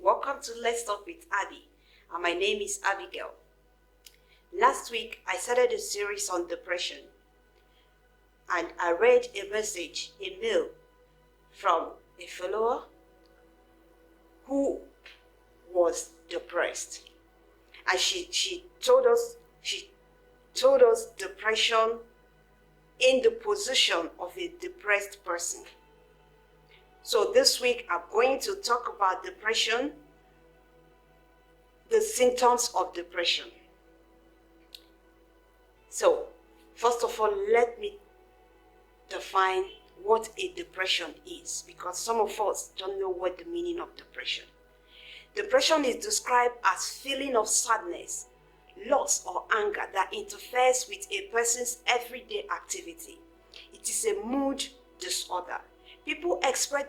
Welcome to Let's Talk with Abby, and my name is Abigail. Last week, I started a series on depression, and I read a message, a mail from a follower who was depressed, and she told us depression in the position of a depressed person. So this week, I'm going to talk about depression, the symptoms of depression. So, first of all, let me define what a depression is, because some of us don't know what the meaning of depression. Depression is described as feeling of sadness, loss, or anger that interferes with a person's everyday activity. It is a mood disorder. People express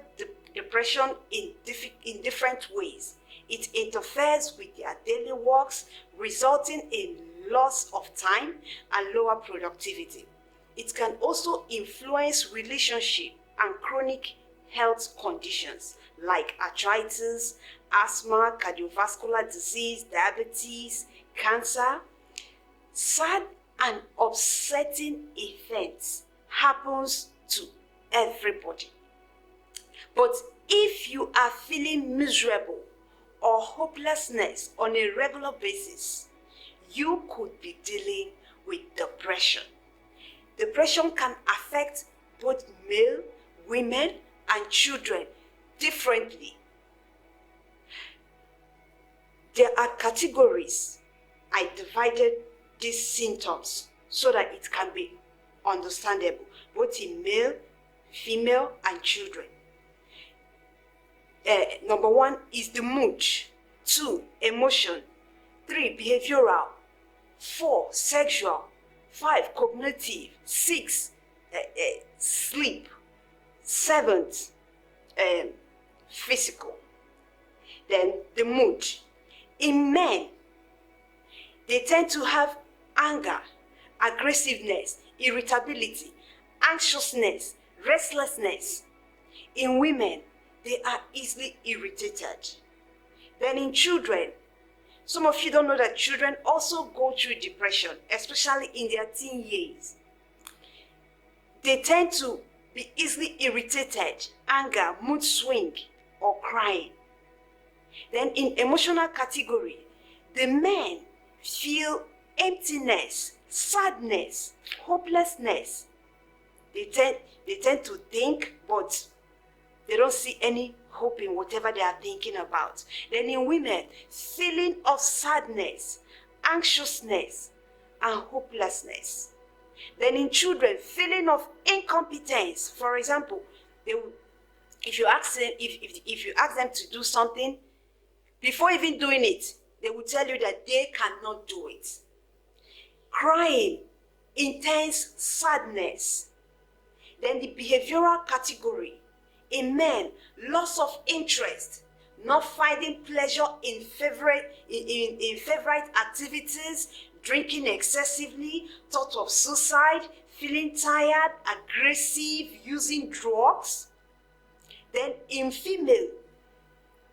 depression in different ways. It interferes with their daily works, resulting in loss of time and lower productivity. It can also influence relationship and chronic health conditions like arthritis, asthma, cardiovascular disease, diabetes, cancer. Sad and upsetting events happens to everybody. But if you are feeling miserable or hopelessness on a regular basis, you could be dealing with depression. Depression can affect both male, women, and children differently. There are categories. I divided these symptoms so that it can be understandable, both in male, female, and children. Number 1 is the mood, 2, emotion, 3, behavioral, 4, sexual, 5, cognitive, 6, sleep, 7, physical. Then the mood. In men, they tend to have anger, aggressiveness, irritability, anxiousness, restlessness. In women, they are easily irritated. Then in children, some of you don't know that children also go through depression, especially in their teen years. They tend to be easily irritated, anger, mood swing, or crying. Then in emotional category, the men feel emptiness, sadness, hopelessness. They tend to think, but they don't see any hope in whatever they are thinking about. Then in women, feeling of sadness, anxiousness, and hopelessness. Then in children, feeling of incompetence. For example, if you ask them to do something, before even doing it, they will tell you that they cannot do it. Crying, intense sadness. Then the behavioral category. In men, loss of interest, not finding pleasure in favorite activities, drinking excessively, thought of suicide, feeling tired, aggressive, using drugs. Then in female,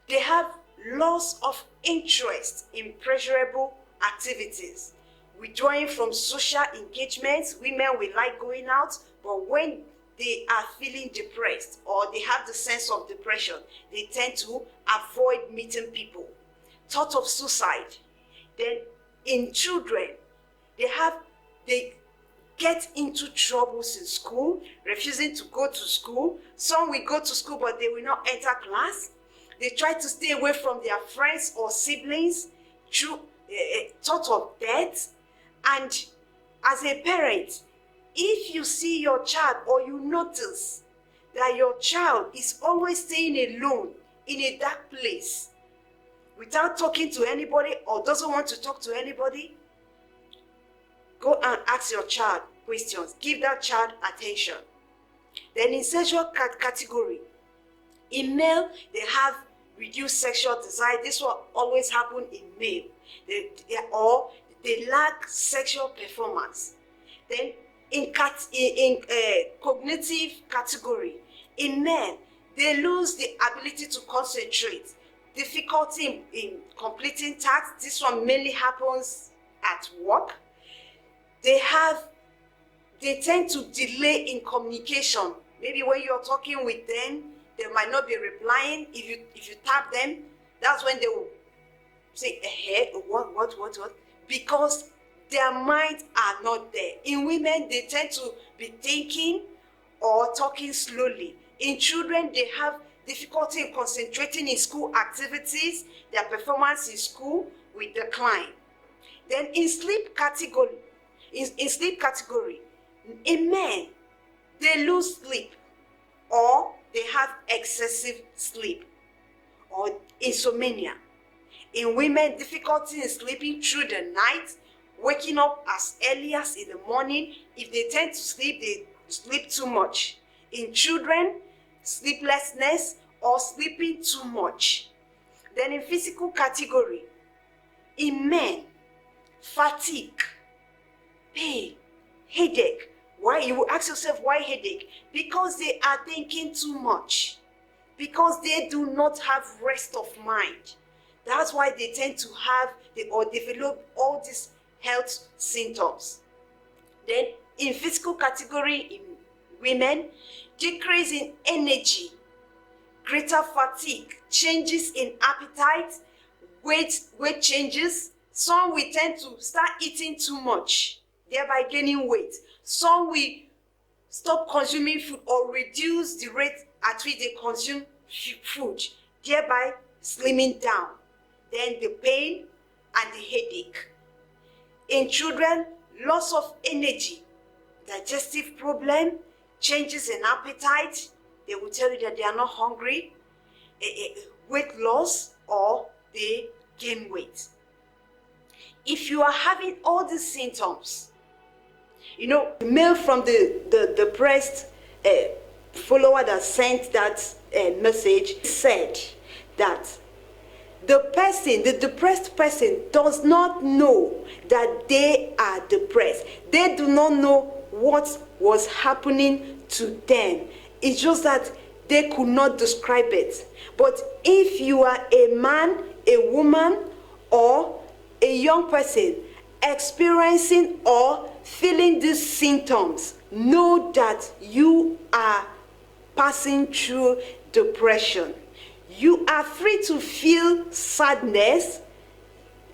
they have loss of interest in pleasurable activities, withdrawing from social engagements. Women will like going out, but when they are feeling depressed or they have the sense of depression, they tend to avoid meeting people. Thought of suicide. Then in children, they get into troubles in school, refusing to go to school. Some will go to school, but they will not enter class. They try to stay away from their friends or siblings through thought of death. And as a parent, if you see your child or you notice that your child is always staying alone in a dark place without talking to anybody or doesn't want to talk to anybody, go and ask your child questions. Give that child attention. Then in sexual category, in male, they have reduced sexual desire. This will always happen in male. They lack sexual performance. Then in cognitive category, in men, they lose the ability to concentrate, difficulty in completing tasks. This one mainly happens at work. They tend to delay in communication. Maybe when you're talking with them, they might not be replying. If you tap them, that's when they will say, what? Because their minds are not there. In women, they tend to be thinking or talking slowly. In children, they have difficulty in concentrating in school activities. Their performance in school will decline. Then in sleep category, in men, they lose sleep or they have excessive sleep or insomnia. In women, difficulty in sleeping through the night, waking up as early as in the morning. If they tend to sleep, they sleep too much. In children, sleeplessness or sleeping too much. Then in physical category, in men, fatigue, pain, headache. Why? You will ask yourself, why headache? Because they are thinking too much. Because they do not have rest of mind. That's why they tend to develop all these health symptoms. Then in physical category, in women, decrease in energy, greater fatigue, changes in appetite, weight changes. Some will tend to start eating too much, thereby gaining weight. Some will stop consuming food or reduce the rate at which they consume food, thereby slimming down. Then the pain and the headache. In children, loss of energy, digestive problem, changes in appetite. They will tell you that they are not hungry, weight loss, or they gain weight. If you are having all these symptoms, the mail from the depressed follower that sent that message said that the depressed person does not know that they are depressed. They do not know what was happening to them. It's just that they could not describe it. But if you are a man, a woman, or a young person experiencing or feeling these symptoms, know that you are passing through depression. You are free to feel sadness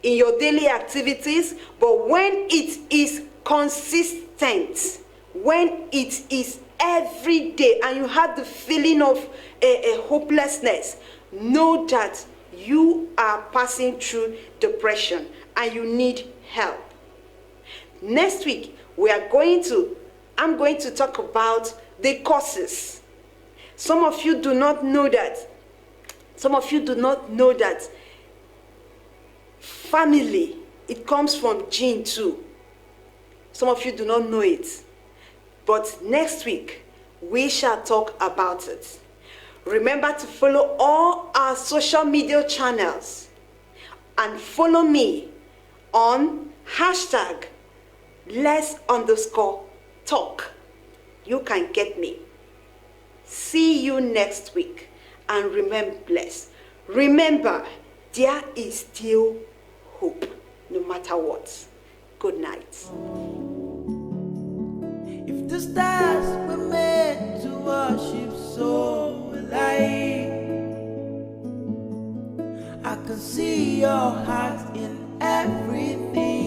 in your daily activities, but when it is consistent, when it is every day, and you have the feeling of a hopelessness, know that you are passing through depression and you need help. Next week, I'm going to talk about the causes. Some of you do not know that family, it comes from gene too. Some of you do not know it. But next week, we shall talk about it. Remember to follow all our social media channels and follow me on #let's_talk. You can get me. See you next week and remain blessed. Remember, there is still hope no matter what. Good night. If the stars were meant to worship, so will I. I can see your heart in everything.